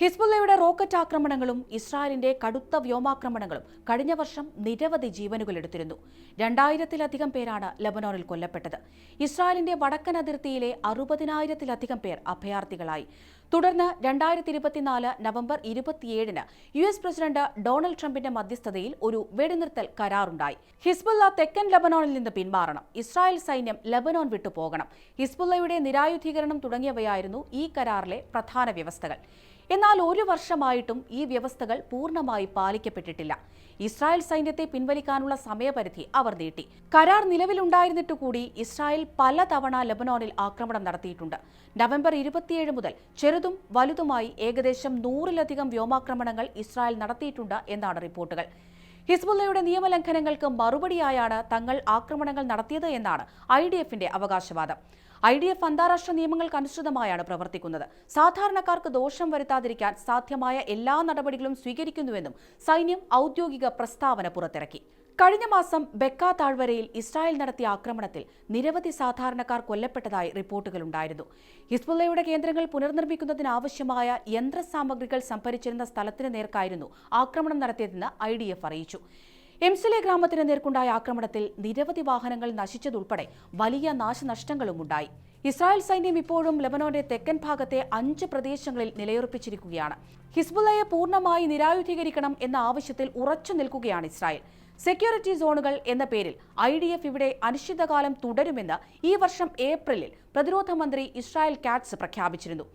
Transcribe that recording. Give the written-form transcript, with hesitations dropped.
ഹിസ്ബുള്ളയുടെ റോക്കറ്റ് ആക്രമണങ്ങളും ഇസ്രായേലിന്റെ കടുത്ത വ്യോമാക്രമണങ്ങളും കഴിഞ്ഞ വർഷം നിരവധി ജീവനുകൾ എടുത്തിരുന്നു. 2000-ത്തിലധികം പേരാണ് ലബനോനിൽ കൊല്ലപ്പെട്ടത്. ഇസ്രായേലിന്റെ വടക്കൻ അതിർത്തിയിലെ 60,000-ത്തിലധികം പേർ അഭയാർത്ഥികളായി. തുടർന്ന് 2024 നവംബർ 27-ന് US പ്രസിഡന്റ് ഡൊണാൾഡ് ട്രംപിന്റെ മധ്യസ്ഥതയിൽ ഒരു വെടിനിർത്തൽ കരാറുണ്ടായി. ഹിസ്ബുള്ള തെക്കൻ ലബനോനിൽ നിന്ന് പിന്മാറണം, ഇസ്രായേൽ സൈന്യം ലബനോൻ വിട്ടുപോകണം, ഹിസ്ബുള്ളയുടെ നിരായുധീകരണം തുടങ്ങിയവയായിരുന്നു ഈ കരാറിലെ പ്രധാന വ്യവസ്ഥകൾ. എന്നാൽ ഒരു വർഷമായിട്ടും ഈ വ്യവസ്ഥകൾ പൂർണ്ണമായി പാലിക്കപ്പെട്ടിട്ടില്ല. ഇസ്രായേൽ സൈന്യത്തെ പിൻവലിക്കാനുള്ള സമയപരിധി അവർ നീട്ടി. കരാർ നിലവിലുണ്ടായിരുന്നിട്ട് കൂടി ഇസ്രായേൽ പലതവണ ലബനോനിൽ ആക്രമണം നടത്തിയിട്ടുണ്ട്. നവംബർ 27 മുതൽ ചെറുതും വലുതുമായി ഏകദേശം 100-ലധികം വ്യോമാക്രമണങ്ങൾ ഇസ്രായേൽ നടത്തിയിട്ടുണ്ട് എന്നാണ് റിപ്പോർട്ടുകൾ. ഹിസ്ബുള്ളയുടെ നിയമലംഘനങ്ങൾക്ക് മറുപടിയായാണ് തങ്ങൾ ആക്രമണങ്ങൾ നടത്തിയത് എന്നാണ് IDFന്റെ അവകാശവാദം. IDF അന്താരാഷ്ട്ര നിയമങ്ങൾക്കനുസൃതമായാണ് പ്രവർത്തിക്കുന്നത്. സാധാരണക്കാർക്ക് ദോഷം വരുത്താതിരിക്കാൻ സാധ്യമായ എല്ലാ നടപടികളും സ്വീകരിക്കുന്നുവെന്നും സൈന്യം ഔദ്യോഗിക പ്രസ്താവന പുറത്തിറക്കി. കഴിഞ്ഞ മാസം ബെക്ക താഴ്വരയിൽ ഇസ്രായേൽ നടത്തിയ ആക്രമണത്തിൽ നിരവധി സാധാരണക്കാർ കൊല്ലപ്പെട്ടതായി റിപ്പോർട്ടുകളുണ്ടായിരുന്നു. ഹിസ്ബുള്ളയുടെ കേന്ദ്രങ്ങൾ പുനർനിർമ്മിക്കുന്നതിനാവശ്യമായ യന്ത്രസാമഗ്രികൾ സംഭരിച്ചിരുന്ന സ്ഥലത്തിന് നേർക്കായിരുന്നു ആക്രമണം നടത്തിയതെന്ന് IDF അറിയിച്ചു. എംസലെ ഗ്രാമത്തിന് നേർക്കുണ്ടായ ആക്രമണത്തിൽ നിരവധി വാഹനങ്ങൾ നശിച്ചതുൾപ്പെടെ വലിയ നാശനഷ്ടങ്ങളുമുണ്ടായി. ഇസ്രായേൽ സൈന്യം ഇപ്പോഴും ലബനോന്റെ തെക്കൻ ഭാഗത്തെ 5 പ്രദേശങ്ങളിൽ നിലയുറപ്പിച്ചിരിക്കുകയാണ്. ഹിസ്ബുള്ളയെ പൂർണ്ണമായി നിരായുധീകരിക്കണം എന്ന ആവശ്യത്തിൽ ഉറച്ചു നിൽക്കുകയാണ് ഇസ്രായേൽ. സെക്യൂരിറ്റി സോണുകൾ എന്ന പേരിൽ IDF ഇവിടെ അനിശ്ചിതകാലം തുടരുമെന്ന് ഈ വർഷം ഏപ്രിലിൽ പ്രതിരോധ മന്ത്രി ഇസ്രായേൽ കാറ്റ്സ് പ്രഖ്യാപിച്ചിരുന്നു.